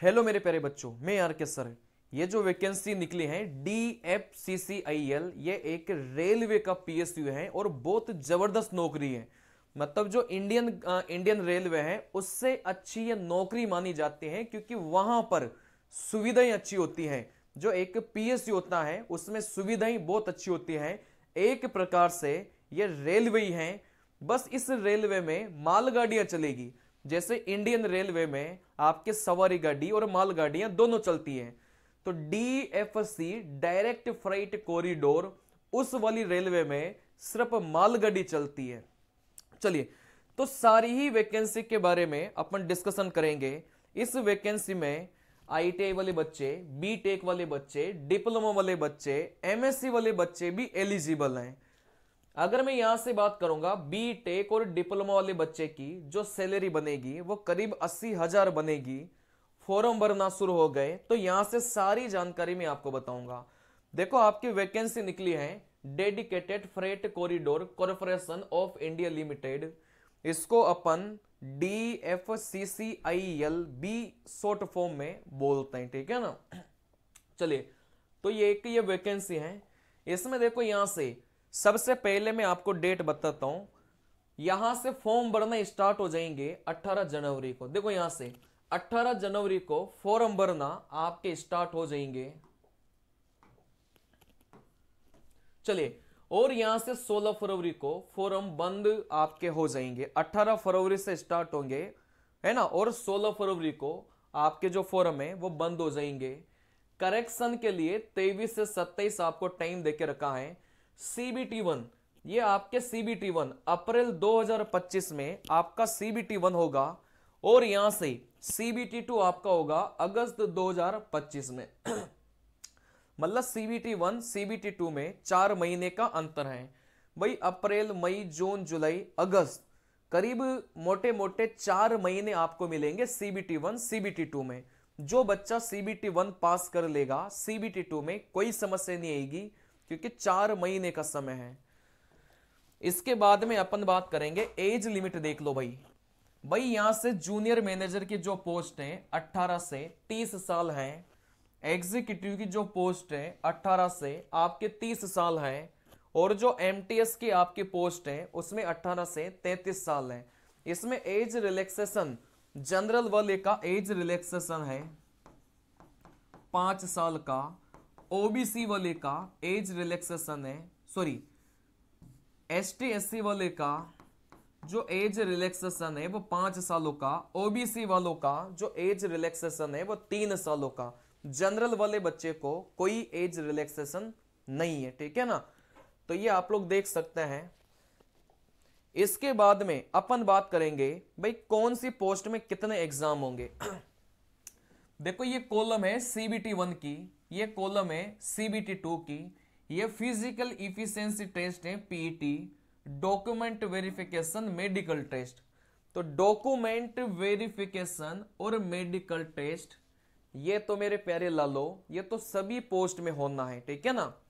Hello मेरे प्यारे बच्चों, मैं आर के सर। ये जो वैकेंसी निकली है DFCCIL, ये एक रेलवे का PSU है और बहुत जबरदस्त नौकरी है। मतलब जो इंडियन रेलवे है उससे अच्छी ये नौकरी मानी जाती है, क्योंकि वहां पर सुविधाएं अच्छी होती हैं। जो एक PSU होता है उसमें सुविधाएं बहुत अच्छी होती हैं। एक प्रकार से ये रेलवे ही है, बस इस रेलवे में मालगाड़ियां चलेगी। जैसे इंडियन रेलवे में आपके सवारी गाड़ी और मालगाड़ियां दोनों चलती हैं, तो DFC डायरेक्ट फ्राइट कॉरिडोर, उस वाली रेलवे में सिर्फ मालगाड़ी चलती है। चलिए, तो सारी ही वैकेंसी के बारे में अपन डिस्कशन करेंगे। इस वैकेंसी में ITI वाले बच्चे, BTech वाले बच्चे, डिप्लोमा वाले बच्चे, MSc वाले बच्चे भी एलिजिबल हैं। अगर मैं यहां से बात करूंगा BTech और डिप्लोमा वाले बच्चे की, जो सैलरी बनेगी वो करीब 80,000 बनेगी। फॉर्म भरना शुरू हो गए, तो यहां से सारी जानकारी मैं आपको बताऊंगा। देखो, आपकी वैकेंसी निकली है dedicated freight corridor corporation of India limited. इसको अपन DFCCIL भी शॉर्ट फॉर्म में बोलते हैं, ठीक है ना। चलिए, तो ये वैकेंसी है। इसमें देखो, यहां से सबसे पहले मैं आपको डेट बताता हूं। यहां से फॉर्म भरना स्टार्ट हो जाएंगे 18 जनवरी को। देखो, यहां से 18 जनवरी को फॉर्म भरना आपके स्टार्ट हो जाएंगे। चलिए, और यहां से 16 फरवरी को फॉर्म बंद आपके हो जाएंगे। 18 फरवरी से स्टार्ट होंगे, है ना, और 16 फरवरी को आपके जो फॉर्म है वो बंद हो जाएंगे। करेक्शन के लिए 23 से 27 आपको टाइम देके रखा है। CBT1, ये आपके CBT1 अप्रैल 2025 में आपका CBT1 होगा, और यहां से CBT2 आपका होगा अगस्त 2025 में। मतलब CBT1 CBT2 में 4 महीने का अंतर है भाई। अप्रैल, मई, जून, जुलाई, अगस्त, करीब मोटे मोटे 4 महीने आपको मिलेंगे CBT1 CBT2 में। जो बच्चा CBT1 पास कर लेगा, CBT2 में कोई समस्या नहीं आएगी, क्योंकि 4 महीने का समय है। इसके बाद में अपन बात करेंगे एज लिमिट। देख लो भाई यहां से जूनियर मैनेजर की जो पोस्ट है 18 से 30 साल है। एग्जीक्यूटिव की जो पोस्ट है 18 से आपके 30 साल है। और जो MTS की आपकी पोस्ट है उसमें 18 से 33 साल है। इसमें एज रिलैक्सेशन, जनरल वाले का एज रिलैक्सेशन है 5 साल का। OBC वाले का एज रिलैक्सेशन है, सॉरी, ST SC वाले का जो एज रिलैक्सेशन है वो 5 सालों का। OBC वालों का जो एज रिलैक्सेशन है वो 3 सालों का। जनरल वाले बच्चे को कोई एज रिलैक्सेशन नहीं है, ठीक है ना। तो ये आप लोग देख सकते हैं। इसके बाद में अपन बात करेंगे भाई कौन सी पोस्ट में कितने एग्जाम होंगे। देखो, ये कॉलम है CBT1 की, ये कॉलम है CBT2 की। ये फिजिकल इफिशिएंसी टेस्ट है PET, document verification, medical test. तो डॉक्यूमेंट वेरिफिकेशन और मेडिकल टेस्ट, ये तो मेरे प्यारे लालो, ये तो सभी पोस्ट में होना है, ठीक है ना।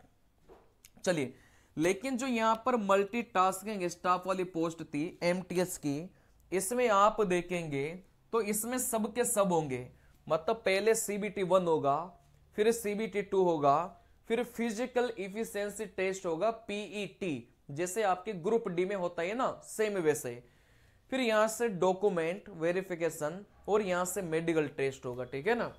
चलिए, लेकिन जो यहां पर मल्टीटास्किंग स्टाफ वाली पोस्ट थी MTS की, इसमें आप देखेंगे तो इसमें सबके सब होंगे। मतलब पहले CBT1 होगा, फिर CBT2 होगा, फिर फिजिकल इफिशिएंसी टेस्ट होगा PET, जैसे आपके ग्रुप D में होता है ना, सेम वैसे। फिर यहां से डॉक्यूमेंट वेरिफिकेशन और यहां से मेडिकल टेस्ट होगा, ठीक है ना।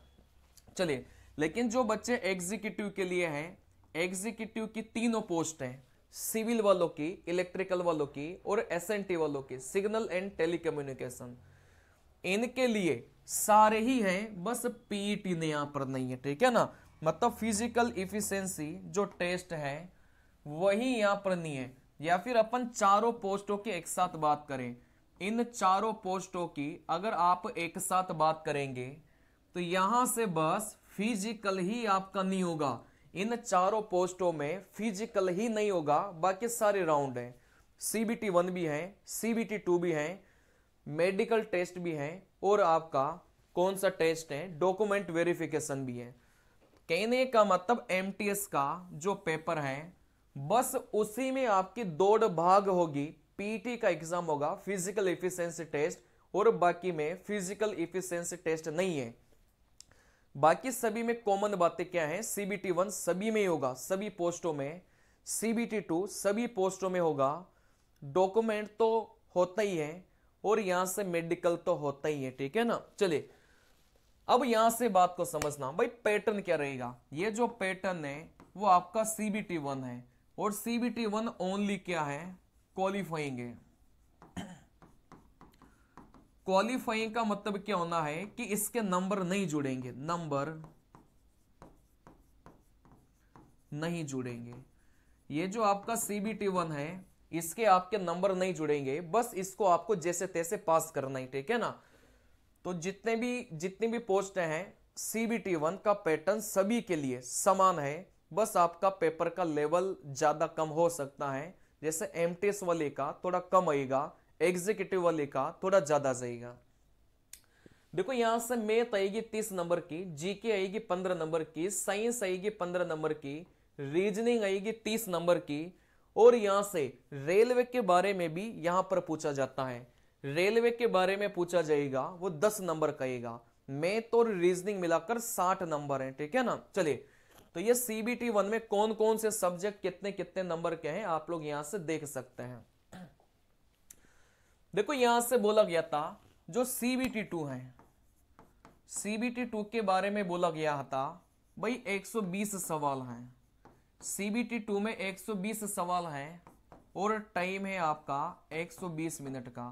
चलिए, लेकिन जो बच्चे एग्जीक्यूटिव के लिए हैं, एग्जीक्यूटिव की तीनों पोस्ट हैं, सिविल वालों की, इलेक्ट्रिकल वालों की और SNT वालों की, सिग्नल एंड टेलीकम्युनिकेशन, इनके लिए सारे ही हैं, बस PET ने यहां पर नहीं है, ठीक है ना। मतलब फिजिकल इफिशिएंसी जो टेस्ट है वही यहां पर नहीं है। या फिर अपन चारों पोस्टों की एक साथ बात करें, इन चारों पोस्टों की अगर आप एक साथ बात करेंगे तो यहां से बस फिजिकल ही आपका नहीं होगा। इन चारों पोस्टों में फिजिकल ही नहीं होगा, बाकी सारे राउंड हैं। CBT1 भी है, CBT2 भी है, मेडिकल टेस्ट भी है, और आपका कौन सा टेस्ट है, डॉक्यूमेंट वेरिफिकेशन भी है। कहने का मतलब MTS का जो पेपर है बस उसी में आपकी दौड़ भाग होगी। PET का एग्जाम होगा, फिजिकल एफिशिएंसी टेस्ट, और बाकी में फिजिकल एफिशिएंसी टेस्ट नहीं है। बाकी सभी में कॉमन बातें क्या है, CBT 1 सभी में ही होगा, सभी पोस्टों में, CBT 2 सभी पोस्टों में होगा, डॉक्यूमेंट तो होता ही है, और यहां से मेडिकल तो होता ही है, ठीक है ना। चलिए अब यहां से बात को समझना, भाई पैटर्न क्या रहेगा। ये जो पैटर्न है वो आपका CBT 1 है, और CBT 1 ओनली क्या है, क्वालिफाइंग है। क्वालिफाइंग का मतलब क्या होना है कि इसके नंबर नहीं जुड़ेंगे, नंबर नहीं जुड़ेंगे। ये जो आपका CBT 1 है इसके आपके नंबर नहीं जुड़ेंगे, बस इसको आपको जैसे तैसे पास करना ही, ठीक है ना। तो जितनी भी पोस्ट हैं CBT 1 का पैटर्न सभी के लिए समान है, बस आपका पेपर का लेवल ज्यादा कम हो सकता है। जैसे MTS वाले का थोड़ा कम आएगा, एग्जीक्यूटिव वाले का थोड़ा ज्यादा जाएगा। देखो यहां से मैथ आएगी 30 नंबर की, जीके आएगी 15 नंबर की, साइंस आएगी 15 नंबर की, रीजनिंग आएगी 30 नंबर की, और यहां से रेलवे के बारे में भी यहां पर पूछा जाता है। रेलवे के बारे में पूछा जाएगा, वो 10 नंबर का आएगा। मैथ और रीजनिंग मिलाकर 60 नंबर है, ठीक है ना। चलिए तो ये CBT 1 में कौन कौन से सब्जेक्ट कितने कितने नंबर के हैं आप लोग यहां से देख सकते हैं। देखो यहां से बोला गया था जो CBT 2 है, CBT 2 के बारे में बोला गया था भाई 120 सवाल हैं। CBT 2 में 120 सवाल हैं और टाइम है आपका 120 मिनट का।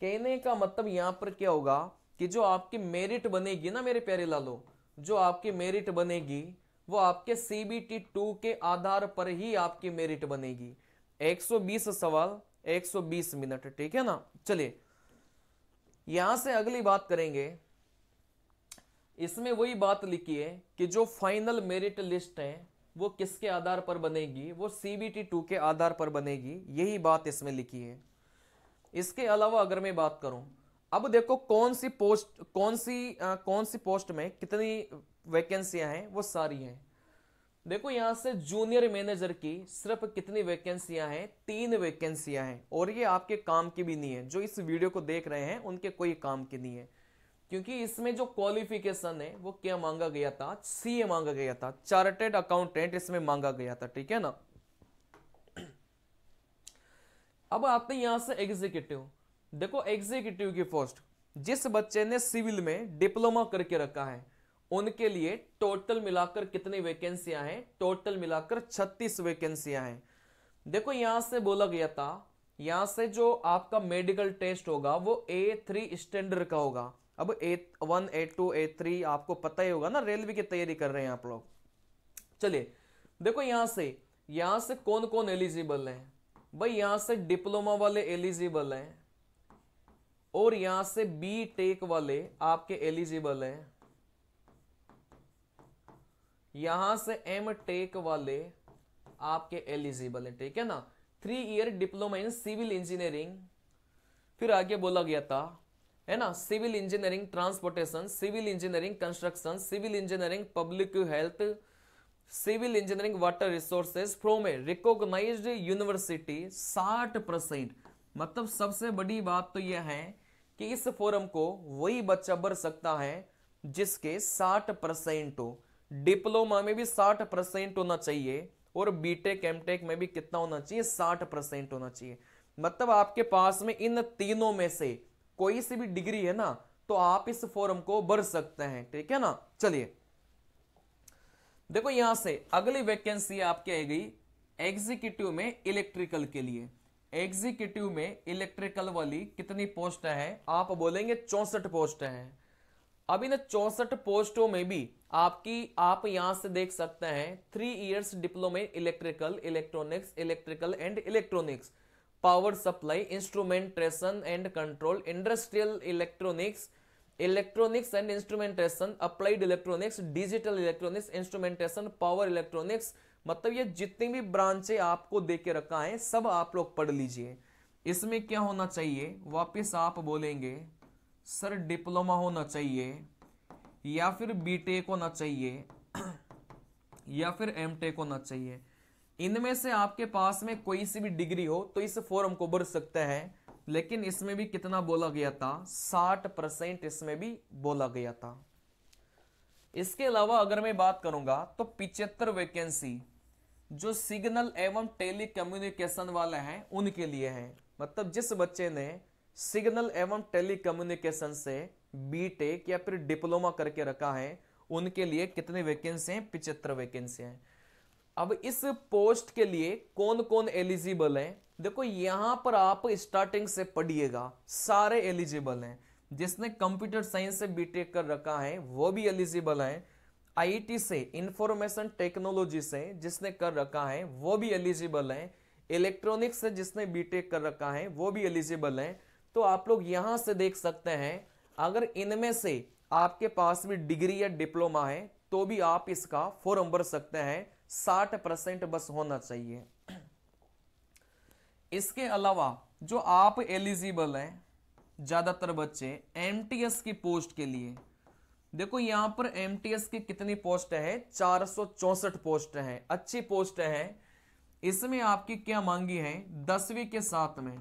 कहने का मतलब यहां पर क्या होगा कि जो आपकी मेरिट बनेगी ना मेरे प्यारे लालो, जो आपकी मेरिट बनेगी वो आपके CBT 2 के आधार पर ही आपकी मेरिट बनेगी। 120 सवाल 120 मिनट, ठीक है ना। चलिए यहां से अगली बात करेंगे। इसमें वही बात लिखी है कि जो फाइनल मेरिट लिस्ट है वो किसके आधार पर बनेगी, वो CBT 2 के आधार पर बनेगी, यही बात इसमें लिखी है। इसके अलावा अगर मैं बात करूं, अब देखो कौन सी पोस्ट में कितनी वैकेंसियां हैं, वो सारी हैं। देखो यहां से जूनियर मैनेजर की सिर्फ कितनी वैकेंसियां हैं, 3 वैकेंसियां हैं, और ये आपके काम की भी नहीं है। जो इस वीडियो को देख रहे हैं उनके कोई काम की नहीं है, क्योंकि इसमें जो क्वालिफिकेशन है वो क्या मांगा गया था, CA मांगा गया था, चार्टर्ड अकाउंटेंट इसमें मांगा गया था, ठीक है ना। अब आते हैं यहां से एग्जीक्यूटिव। देखो एग्जीक्यूटिव की पोस्ट, जिस बच्चे ने सिविल में डिप्लोमा करके रखा है उनके लिए टोटल मिलाकर कितनी वैकेंसियां हैं, टोटल मिलाकर 36 वैकेंसियां हैं। देखो यहां से बोला गया था, यहां से जो आपका मेडिकल टेस्ट होगा वो A3 स्टैंडर्ड का होगा। अब A1 A2 A3 आपको पता ही होगा ना, रेलवे की तैयारी कर रहे हैं आप लोग। चलिए देखो यहां से कौन कौन एलिजिबल है भाई, यहां से डिप्लोमा वाले एलिजिबल हैं, और यहां से B.Tech वाले आपके एलिजिबल हैं, यहां से M.Tech वाले आपके एलिजिबल है, ठीक है ना। 3 year diploma in civil engineering. फिर आगे बोला गया था है ना, civil engineering transportation, civil engineering construction, civil engineering public health, civil engineering water resources from a recognised university 60%। मतलब सबसे बड़ी बात तो यह है कि इस फॉर्म को वही बच्चा भर सकता है जिसके 60% हो। डिप्लोमा में भी 60% होना चाहिए, और B.Tech M.Tech में भी कितना होना चाहिए, 60% होना चाहिए। मतलब आपके पास में इन तीनों में से कोई सी भी डिग्री है ना, तो आप इस फॉर्म को भर सकते हैं, ठीक है ना। चलिए देखो यहां से अगली वैकेंसी आपकी आ गई एग्जीक्यूटिव में इलेक्ट्रिकल के लिए। एग्जीक्यूटिव में इलेक्ट्रिकल वाली कितनी पोस्ट है, आप बोलेंगे 64 पोस्ट है। अब इन 64 पोस्टों में भी आप यहां से देख सकते हैं 3 years diploma in electrical, electronics, electrical and electronics, power supply, instrumentation and control, industrial electronics, electronics and instrumentation, applied electronics, digital electronics, instrumentation, power electronics. मतलब ये जितनी भी ब्रांचें आपको दे के रखा है सब आप लोग पढ़ लीजिए। इसमें क्या होना चाहिए, वापस आप बोलेंगे सर डिप्लोमा होना चाहिए, या फिर B.Tech होना चाहिए, या फिर M.Tech होना चाहिए। इनमें से आपके पास में कोई सी भी डिग्री हो तो इस फॉर्म को भर सकते हैं, लेकिन इसमें भी कितना बोला गया था, 60% इसमें भी बोला गया था। इसके अलावा अगर मैं बात करूंगा तो 75 वैकेंसी जो सिग्नल एवं टेली कम्युनिकेशन वाले हैं उनके लिए है। मतलब जिस बच्चे ने सिग्नल एवं टेली कम्युनिकेशन से बीटेक या फिर डिप्लोमा करके रखा है उनके लिए कितनी वैकेंसी हैं? 75 वैकेंसी हैं। अब इस पोस्ट के लिए कौन कौन एलिजिबल है? देखो यहां पर आप स्टार्टिंग से पढ़िएगा, सारे एलिजिबल हैं। जिसने कंप्यूटर साइंस से बीटेक कर रखा है वो भी एलिजिबल है, आईटी से इंफॉर्मेशन टेक्नोलॉजी से जिसने कर रखा है वो भी एलिजिबल है, इलेक्ट्रॉनिक्स से जिसने बीटेक कर रखा है वो भी एलिजिबल है। तो आप लोग यहां से देख सकते हैं अगर इनमें से आपके पास भी डिग्री या डिप्लोमा है तो भी आप इसका फॉर्म भर सकते हैं। 60% बस होना चाहिए। इसके अलावा जो आप एलिजिबल हैं ज्यादातर बच्चे एमटीएस की पोस्ट के लिए, देखो यहां पर एमटीएस की कितनी पोस्ट है? 464 पोस्ट है। अच्छी पोस्ट है। इसमें आपकी क्या मांगी है? 10वीं के साथ में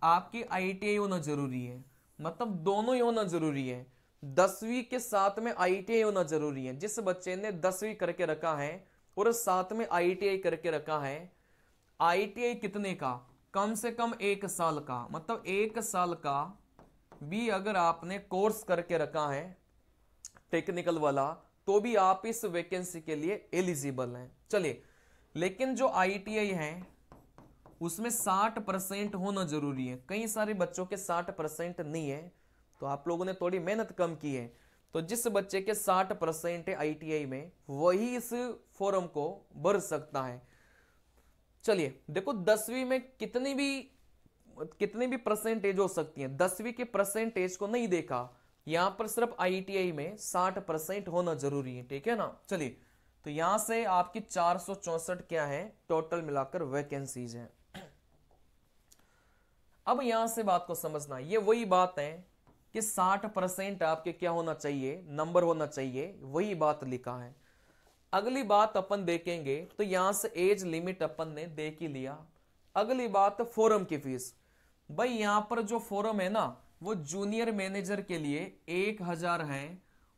आपकी आईटीआई होना जरूरी है। मतलब दोनों ही होना जरूरी है। 10वीं के साथ में आईटीआई होना जरूरी है। जिस बच्चे ने 10वीं करके रखा है और साथ में आईटीआई करके रखा है, आईटीआई कितने का? कम से कम 1 साल का। मतलब 1 साल का भी अगर आपने कोर्स करके रखा है टेक्निकल वाला तो भी आप इस वैकेंसी के लिए एलिजिबल हैं। चलिए, लेकिन जो आईटीआई है उसमें 60% होना जरूरी है। कई सारे बच्चों के 60% नहीं है तो आप लोगों ने थोड़ी मेहनत कम की है। तो जिस बच्चे के 60% है आईटीआई में वही इस फॉर्म को भर सकता है। चलिए देखो 10वीं में कितनी भी परसेंटेज हो सकती है। 10वीं के परसेंटेज को नहीं देखा, यहां पर सिर्फ आईटीआई में 60% होना जरूरी है। ठीक है ना। चलिए, तो यहां से आपकी 464 क्या है टोटल मिलाकर वैकेंसीज है। अब यहां से बात को समझना, ये वही बात है कि 60% आपके क्या होना चाहिए? नंबर होना चाहिए। वही बात लिखा है। अगली बात अपन देखेंगे तो यहां से एज लिमिट अपन ने देख ही लिया। अगली बात फॉर्म की फीस। भाई यहां पर जो फॉर्म है ना वो जूनियर मैनेजर के लिए 1000 है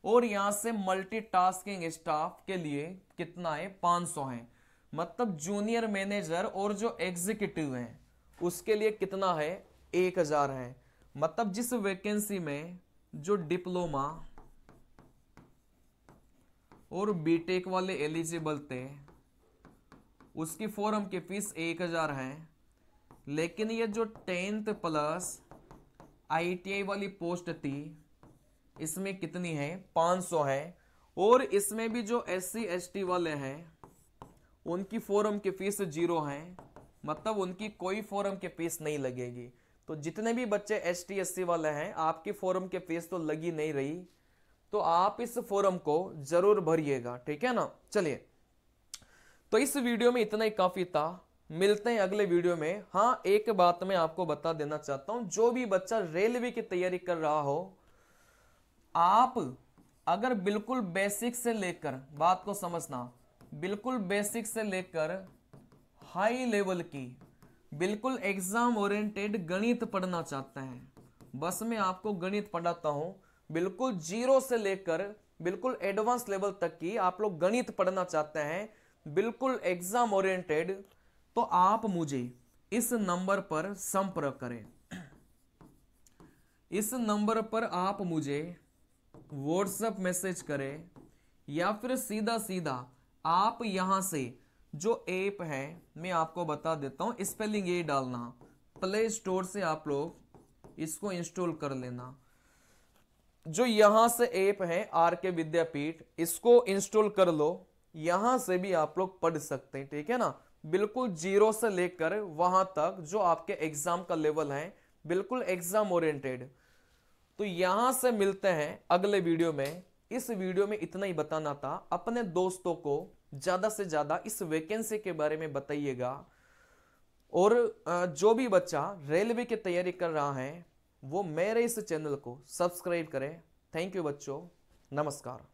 और यहां से मल्टीटास्किंग स्टाफ के लिए कितना है? 500 है। मतलब जूनियर मैनेजर और जो एग्जीक्यूटिव है उसके लिए कितना है? 1000 है। मतलब जिस वैकेंसी में जो डिप्लोमा और बीटेक वाले एलिजिबल थे उसकी फॉर्म की फीस 1000 है। लेकिन ये जो 10th प्लस आईटीआई वाली पोस्ट थी इसमें कितनी है? 500 है। और इसमें भी जो एससी एसटी वाले हैं उनकी फॉर्म की फीस 0 है। मतलब उनकी कोई फॉर्म की फीस नहीं लगेगी। तो जितने भी बच्चे एसटी एससी वाले हैं आपकी फॉर्म की फीस तो लगी नहीं रही, तो आप इस फॉर्म को जरूर भरिएगा। ठीक है ना। चलिए, तो इस वीडियो में इतना ही काफी था। मिलते हैं अगले वीडियो में। हाँ, एक बात मैं आपको बता देना चाहता हूं, जो भी बच्चा रेलवे की तैयारी कर रहा हो, आप अगर बिल्कुल बेसिक से लेकर, बात को समझना, बिल्कुल बेसिक से लेकर हाई लेवल की बिल्कुल एग्जाम ओरिएंटेड गणित पढ़ना चाहते हैं, बस मैं आपको गणित पढ़ाता हूं। बिल्कुल 0 से लेकर बिल्कुल एडवांस लेवल तक की आप लोग गणित पढ़ना चाहते हैं, बिल्कुल एग्जाम ओरिएंटेड, तो आप मुझे इस नंबर पर संपर्क करें। इस नंबर पर आप मुझे व्हाट्सएप मैसेज करें या फिर सीधा सीधा आप यहां से जो ऐप है मैं आपको बता देता हूं, स्पेलिंग ये डालना, प्ले स्टोर से आप लोग इसको इंस्टॉल कर लेना। जो यहां से ऐप है आरके विद्यापीठ, इसको इंस्टॉल कर लो। यहां से भी आप लोग पढ़ सकते हैं। ठीक है ना। बिल्कुल 0 से लेकर वहां तक जो आपके एग्जाम का लेवल है, बिल्कुल एग्जाम ओरिएंटेड। तो यहां से मिलते हैं अगले वीडियो में। इस वीडियो में इतना ही बताना था। अपने दोस्तों को ज्यादा से ज्यादा इस वैकेंसी के बारे में बताइएगा। और जो भी बच्चा रेलवे की तैयारी कर रहा है वो मेरे इस चैनल को सब्सक्राइब करें। थैंक यू बच्चों, नमस्कार।